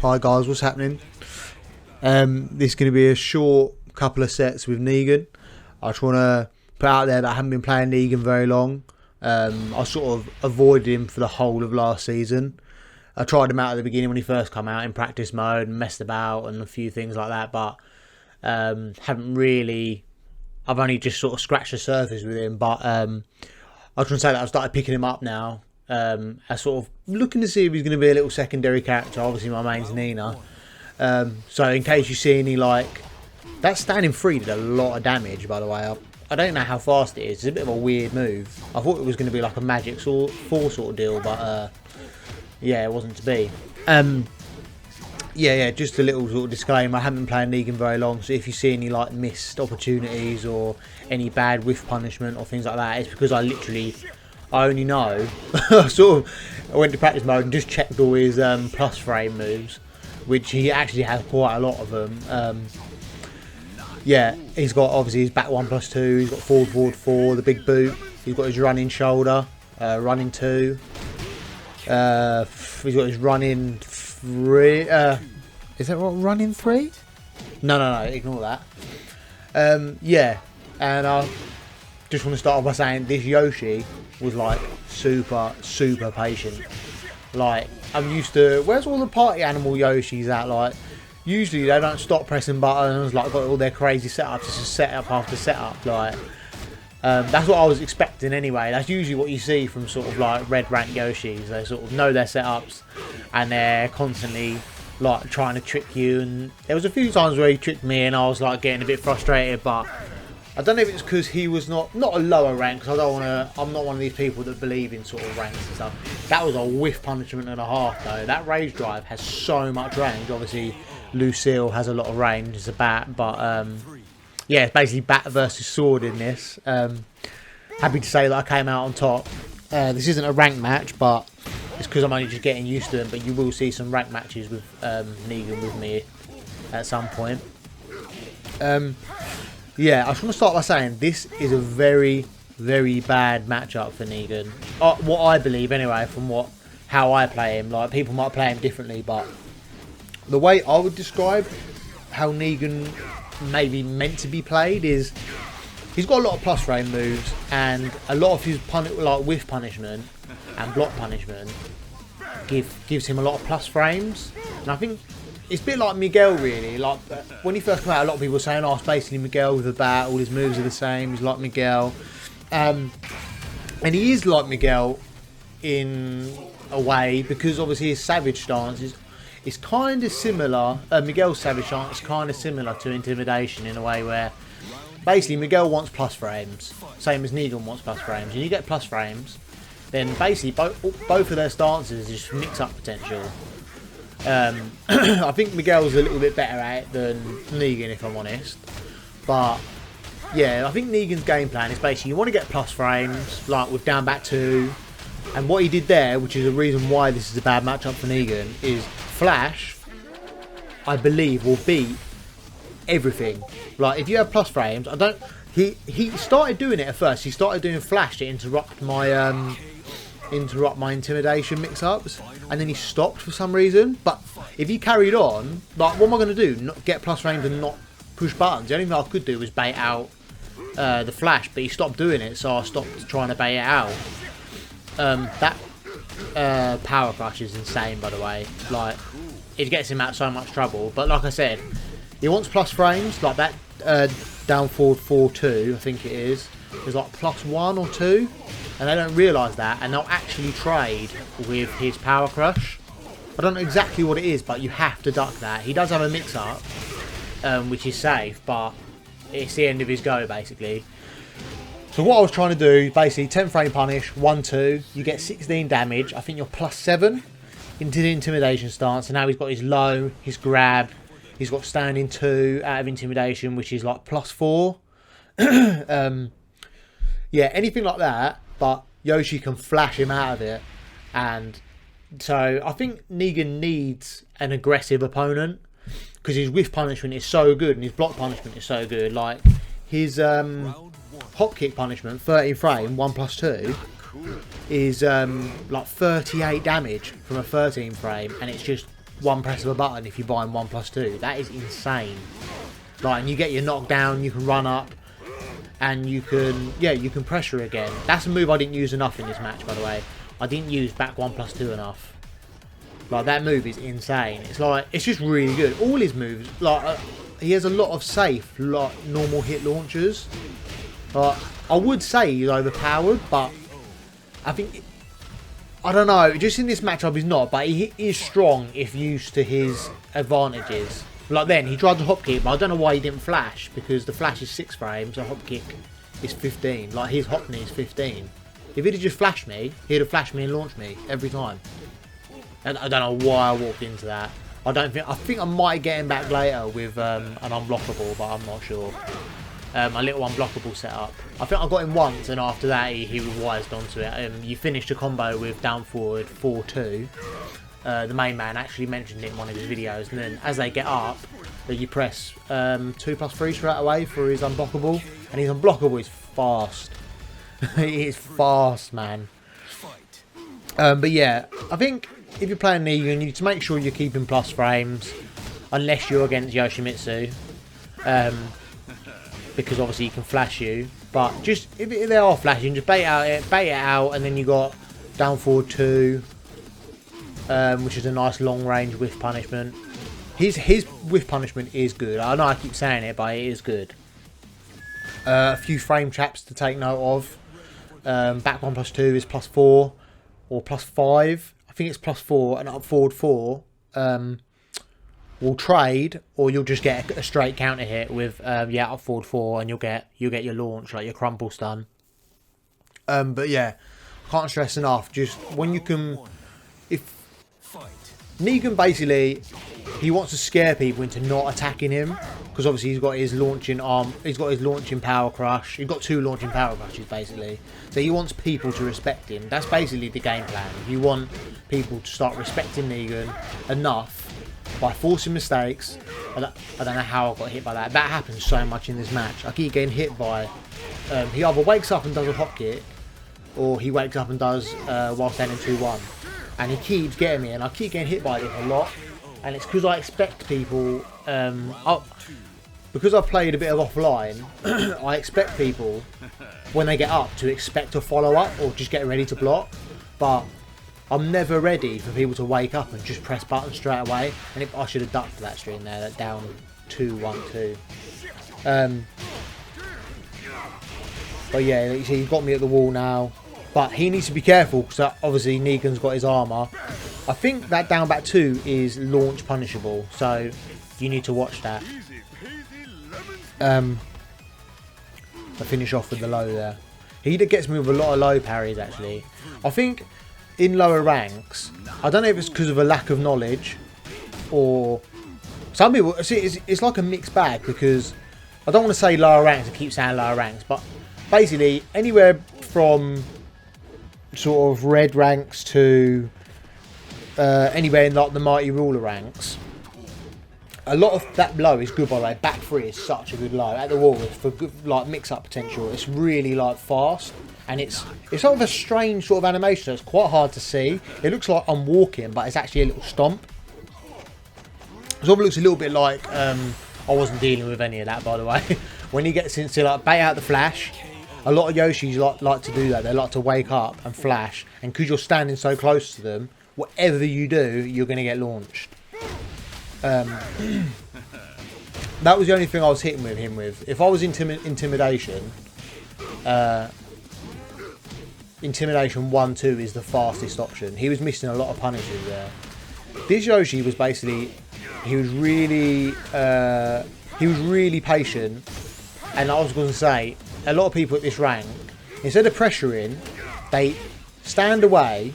Hi guys, what's happening? This is going to be a short couple of sets with Negan. I just want to put out there that I haven't been playing Negan very long. I sort of avoided him for the whole of last season. I tried him out at the beginning when he first came out in practice mode and messed about and a few things like that, but haven't really... I've only just sort of scratched the surface with him, but I was going to say that I've started picking him up now. As sort of looking to see if he's going to be a little secondary character. Obviously my main's Nina, so in case you see any, like, that standing free did a lot of damage, by the way. I don't know how fast it is. It's a bit of a weird move. I thought it was going to be like a magic 4 sort of deal, but yeah, it wasn't to be. Yeah, just a little sort of disclaimer, I haven't been playing Negan very long, so if you see any like missed opportunities or any bad whiff punishment or things like that, it's because I only know. I went to practice mode and just checked all his plus frame moves, which he actually has quite a lot of them. Yeah, he's got obviously his back 1+2, he's got forward 4, the big boot, he's got his running shoulder, running 2, he's got his running 3, is that what, running 3? No, ignore that. Yeah, and I just want to start off by saying this Yoshi was like super patient. Like, I'm used to, where's all the party animal Yoshis at? Like, usually they don't stop pressing buttons, like got all their crazy setups, it's just setup after setup. Like, that's what I was expecting anyway. That's usually what you see from sort of like red rank Yoshis. They sort of know their setups and they're constantly like trying to trick you. And there was a few times where he tricked me and I was like getting a bit frustrated, but I don't know if it's because he was not a lower rank, because I'm not one of these people that believe in sort of ranks and stuff. That was a whiff punishment and a half though. That rage drive has so much range. Obviously Lucille has a lot of range as a bat, but yeah, it's basically bat versus sword in this. Happy to say that I came out on top. This isn't a ranked match, but it's because I'm only just getting used to him, but you will see some ranked matches with Negan with me at some point. Yeah, I just want to start by saying this is a very bad matchup for Negan. What I believe anyway, from how I play him. Like, people might play him differently, but the way I would describe how Negan maybe meant to be played is he's got a lot of plus frame moves, and a lot of his like whiff punishment and block punishment gives him a lot of plus frames. And I think it's a bit like Miguel, really. Like, when he first came out, a lot of people were saying, oh, it's basically Miguel with a bat, all his moves are the same, he's like Miguel. And he is like Miguel in a way, because obviously his savage stance is kind of similar. Miguel's savage stance is kind of similar to Intimidation in a way where basically Miguel wants plus frames, same as Negan wants plus frames. And you get plus frames, then basically both of their stances just mix up potential. I think Miguel's a little bit better at it than Negan, if I'm honest. But yeah, I think Negan's game plan is basically you want to get plus frames, like with down back 2. And what he did there, which is the reason why this is a bad matchup for Negan, is Flash, I believe, will beat everything. Like, if you have plus frames, he started doing it at first. He started doing Flash to interrupt my Intimidation mix-ups, and then he stopped for some reason. But if he carried on, like, what am I going to do? Not get plus frames and not push buttons? The only thing I could do was bait out the Flash, but he stopped doing it, so I stopped trying to bait it out. That power crush is insane, by the way. Like, it gets him out of so much trouble. But like I said, he wants plus frames, like that down forward 4-2, I think it is. There's like +1 or 2, and they don't realise that, and they'll actually trade with his power crush. I don't know exactly what it is, but you have to duck that. He does have a mix-up, which is safe, but it's the end of his go, basically. So what I was trying to do, basically 10 frame punish, 1-2, you get 16 damage. I think you're +7 into the Intimidation stance, and now he's got his low, his grab, he's got standing 2 out of Intimidation, which is like +4. Yeah, anything like that, but Yoshi can flash him out of it. And so I think Negan needs an aggressive opponent, because his whiff punishment is so good and his block punishment is so good. Like, his hop kick punishment, 13 frame, 1+2, is like 38 damage from a 13 frame, and it's just one press of a button if you buy him 1+2. That is insane. Like, and you get your knockdown, you can run up, and you can, yeah, you can pressure again. That's a move I didn't use enough in this match, by the way. I didn't use back 1+2 enough. Like, that move is insane. It's like, it's just really good. All his moves, like, he has a lot of safe, like, normal hit launchers. Like, I would say he's overpowered, but I think, I don't know, just in this matchup he's not, but he is strong if used to his advantages. Like then, he tried to hop kick, but I don't know why he didn't flash, because the flash is 6 frames, so hop kick is 15. Like, his hop knee is 15. If he'd have just flashed me, he'd have flashed me and launched me every time. And I don't know why I walked into that. I think I might get him back later with an unblockable, but I'm not sure. A little unblockable setup. I think I got him once, and after that he wised onto it. You finish the combo with down forward 4-2. The main man actually mentioned it in one of his videos, and then as they get up, you press 2+3 straight away for his unblockable, and his unblockable is fast. He is fast, man. But yeah, I think if you're playing Negan, you need to make sure you're keeping plus frames, unless you're against Yoshimitsu. Because obviously he can flash you, but just if they are flashing, just bait it out, and then you got down forward 2, which is a nice long range whiff punishment. His whiff punishment is good. I know I keep saying it, but it is good. A few frame traps to take note of. Back 1+2 is +4 or +5. I think it's +4, and up forward 4. Will trade, or you'll just get a straight counter hit with up forward 4, and you'll get your launch, like your crumple stun. But yeah, can't stress enough. Just when you can, if Negan basically, he wants to scare people into not attacking him, because obviously he's got his launching arm, he's got his launching power crush. He's got 2 launching power crushes basically. So he wants people to respect him. That's basically the game plan. You want people to start respecting Negan enough by forcing mistakes. I don't know how I got hit by that. That happens so much in this match. I keep getting hit by... he either wakes up and does a hop kick, or he wakes up and does while standing 2-1. And he keeps getting me, and I keep getting hit by this a lot. And it's because I expect people... because I've played a bit of offline, I expect people, when they get up, to expect a follow-up, or just get ready to block. But I'm never ready for people to wake up and just press buttons straight away. And I should have ducked for that stream there, that down 2-1-2. But yeah, you see, he's got me at the wall now. But he needs to be careful, because obviously Negan's got his armour. I think that down back 2 is launch punishable, so you need to watch that. I finish off with the low there. He gets me with a lot of low parries, actually. I think in lower ranks, I don't know if it's because of a lack of knowledge, or some people see it's like a mixed bag, because I don't want to say lower ranks, I keep saying lower ranks, but basically anywhere from sort of red ranks to anywhere in like the mighty ruler ranks, a lot of that low is good, by the way. Back 3 is such a good low at the wall for good, like, mix-up potential. It's really like fast, and it's sort of a strange sort of animation. So it's quite hard to see. It looks like I'm walking, but it's actually a little stomp. It sort of looks a little bit like I wasn't dealing with any of that, by the way. When he gets into like bait out the flash, a lot of Yoshis like to do that. They like to wake up and flash, and because you're standing so close to them, whatever you do, you're going to get launched. That was the only thing I was hitting with him with. If I was intimidation, intimidation 1-2 is the fastest option. He was missing a lot of punishes there. This Yoshi was basically, he was really patient, and I was going to say, a lot of people at this rank, instead of pressuring, they stand away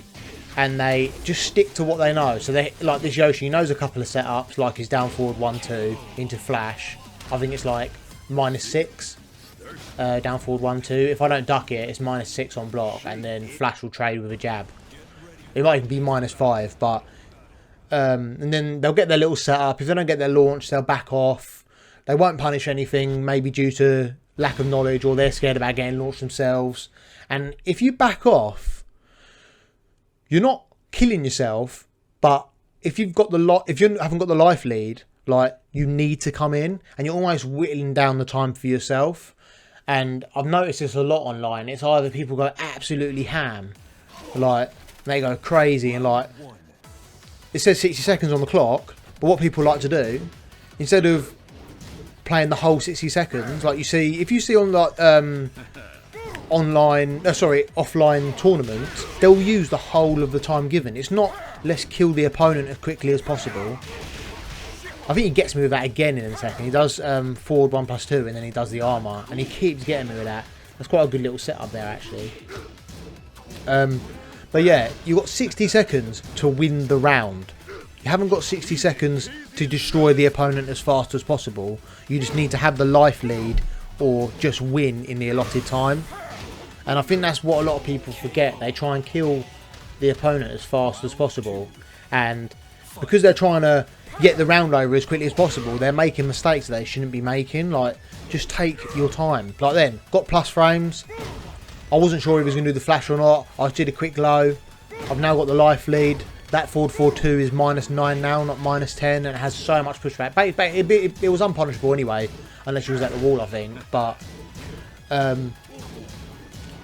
and they just stick to what they know. So they, like this Yoshi, knows a couple of setups, like his down forward 1-2 into flash. I think it's like -6 down forward 1-2. If I don't duck it, it's -6 on block, and then flash will trade with a jab. It might even be -5, but and then they'll get their little setup. If they don't get their launch, they'll back off. They won't punish anything, maybe due to lack of knowledge, or they're scared about getting launched themselves. And if you back off, you're not killing yourself, but if you've got if you haven't got the life lead, like, you need to come in, and you're almost whittling down the time for yourself. And I've noticed this a lot online. It's either people go absolutely ham, like they go crazy, and like it says 60 seconds on the clock. But what people like to do, instead of playing the whole 60 seconds, like if you see on like offline tournaments, they'll use the whole of the time given. It's not let's kill the opponent as quickly as possible. I think he gets me with that again in a second. He does forward 1+2, and then he does the armour, and he keeps getting me with that. That's quite a good little setup there, actually. But yeah, you've got 60 seconds to win the round. You haven't got 60 seconds to destroy the opponent as fast as possible. You just need to have the life lead or just win in the allotted time. And I think that's what a lot of people forget. They try and kill the opponent as fast as possible, and because they're trying to get the round over as quickly as possible, they're making mistakes that they shouldn't be making. Like, just take your time. Like then, got plus frames. I wasn't sure if he was going to do the flash or not. I did a quick low. I've now got the life lead. That forward 4-2 is -9 now, not -10, and it has so much pushback. But it was unpunishable anyway, unless you was at the wall, I think. But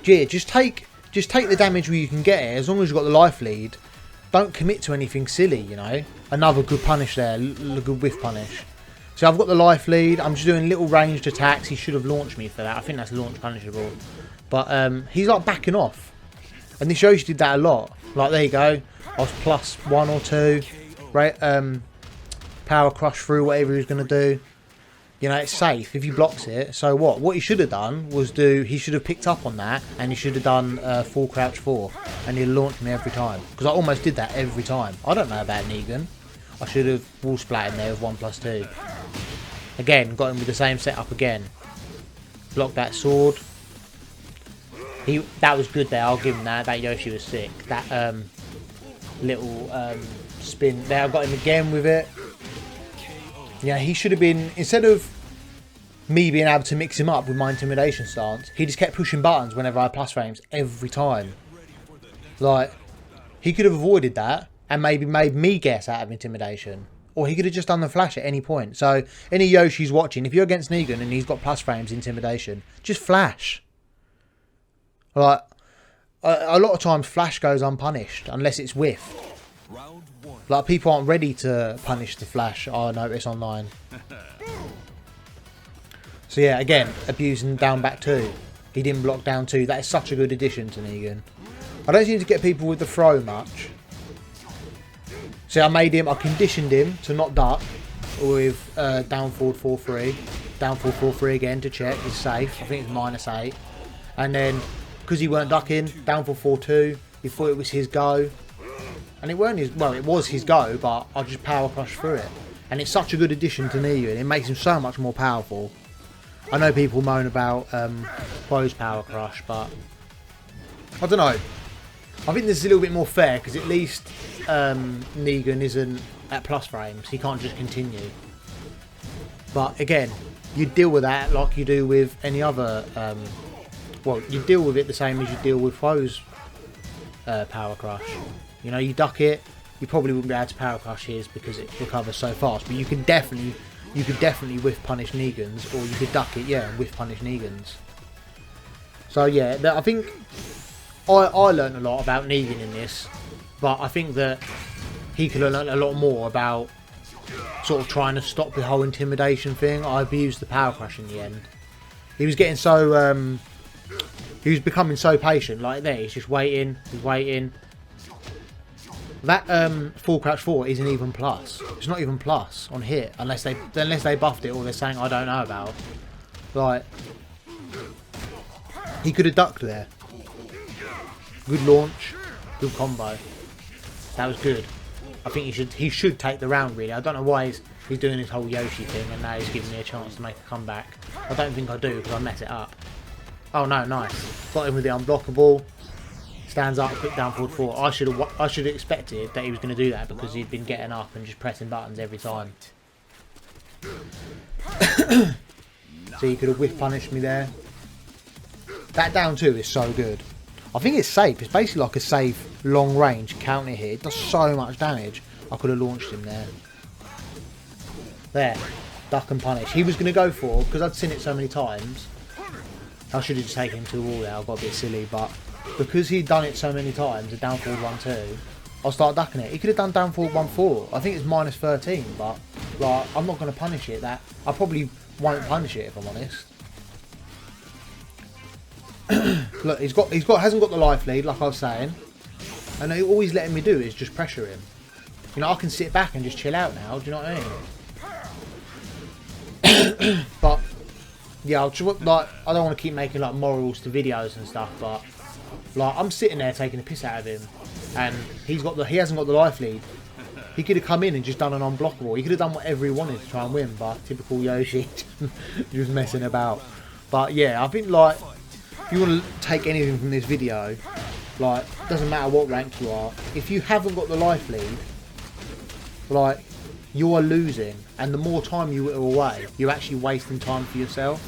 yeah, just take the damage where you can get it, as long as you've got the life lead. Don't commit to anything silly, you know. Another good punish there, a good whiff punish. So I've got the life lead. I'm just doing little ranged attacks. He should have launched me for that. I think that's launch punishable. But he's like backing off, and this shows you did that a lot. Like, there you go. I was +1 or 2, right? Power crush through whatever he was going to do. You know, it's safe if he blocks it. So what? What he should have done was he should have picked up on that, and he should have done full crouch 4, and he'd launched me every time. Because I almost did that every time. I don't know about Negan. I should have wall splatted there with 1+2. Again, got him with the same setup again. Blocked that sword. That was good there. I'll give him that. That Yoshi was sick. That little spin there. I got him again with it. Yeah, he should have been, instead of me being able to mix him up with my intimidation stance, he just kept pushing buttons whenever I had plus frames every time. Like, he could have avoided that and maybe made me guess out of intimidation. Or he could have just done the flash at any point. So, any Yoshi's watching, if you're against Negan and he's got plus frames intimidation, just flash. Like, a lot of times flash goes unpunished unless it's whiff. Like, people aren't ready to punish the flash, I notice online. So yeah, again, abusing down back 2. He didn't block down 2. That is such a good addition to Negan. I don't seem to get people with the throw much. See, I conditioned him to not duck with down forward 4-3. Down forward 4-3 again to check. He's safe. I think it's -8. And then, because he weren't ducking, down forward 4-2. He thought it was his go. And it weren't his, well, it was his go, but I just power crush through it. And it's such a good addition to Negan. It makes him so much more powerful. I know people moan about Poe's power crush, but I don't know. I think this is a little bit more fair, because at least Negan isn't at plus frames. He can't just continue. But again, you deal with that like you do with any other... well, you deal with it the same as you deal with Poe's power crush. You know, you duck it, you probably wouldn't be able to power crush his because it recovers so fast. But you could definitely whiff punish Negan's, or you could duck it, yeah, and whiff punish Negan's. So yeah, I think I learned a lot about Negan in this, but I think that he could have learned a lot more about sort of trying to stop the whole intimidation thing. I abused the power crush in the end. He was getting so he was becoming so patient. Like there, he's just waiting, he's waiting. That full crouch 4 isn't even plus. It's not even plus on hit unless they buffed it or there's something I don't know about. Like, he could have ducked there. Good launch, good combo. That was good. I think he should take the round really. I don't know why he's doing this whole Yoshi thing and now he's giving me a chance to make a comeback. I don't think I do because I mess it up. Oh no, nice. Got him with the unblockable. Stands up, quick down forward 4. I should have expected that he was going to do that because he'd been getting up and just pressing buttons every time. So he could have whiff punished me there. That down 2 is so good. I think it's safe. It's basically like a safe long range counter hit. It does so much damage. I could have launched him there. There. Duck and punish. He was going to go for, because I'd seen it so many times, I should have just taken him to the wall there. I got a bit silly, but because he'd done it so many times, a down forward 1-2, I'll start ducking it. He could have done down forward 1-4. I think it's minus 13, but like I'm not going to punish it. That I probably won't punish it if I'm honest. Look, hasn't got the life lead like I was saying, and all he's letting me do is just pressure him. You know, I can sit back and just chill out now. Do you know what I mean? But yeah, I don't want to keep making like morals to videos and stuff, but like I'm sitting there taking the piss out of him, and he hasn't got the life lead. He could have come in and just done an unblockable. He could have done whatever he wanted to try and win, but typical Yoshi, just messing about. But yeah, I think like if you want to take anything from this video, like doesn't matter what rank you are, if you haven't got the life lead, like you are losing, and the more time you whittle away, you're actually wasting time for yourself.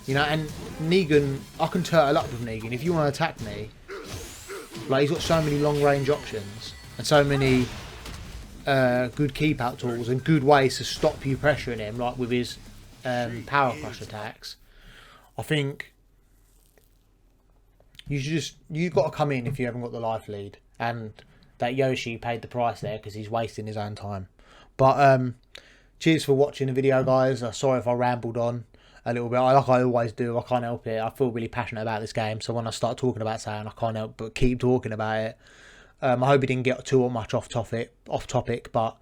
You know, and Negan, I can turtle up with Negan. If you want to attack me, like he's got so many long range options and so many good keep out tools and good ways to stop you pressuring him, like with his power crush attacks. I think you've got to come in if you haven't got the life lead, and that Yoshi paid the price there because he's wasting his own time. But cheers for watching the video, guys. Sorry if I rambled on a little bit. Like I always do, I can't help it. I feel really passionate about this game, so when I start talking about something, I can't help but keep talking about it. I hope it didn't get too much off topic, but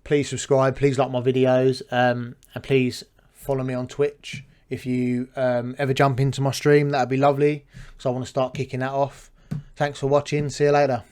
please subscribe, please like my videos, and please follow me on Twitch. If you ever jump into my stream, that'd be lovely, because I want to start kicking that off. Thanks for watching. See you later.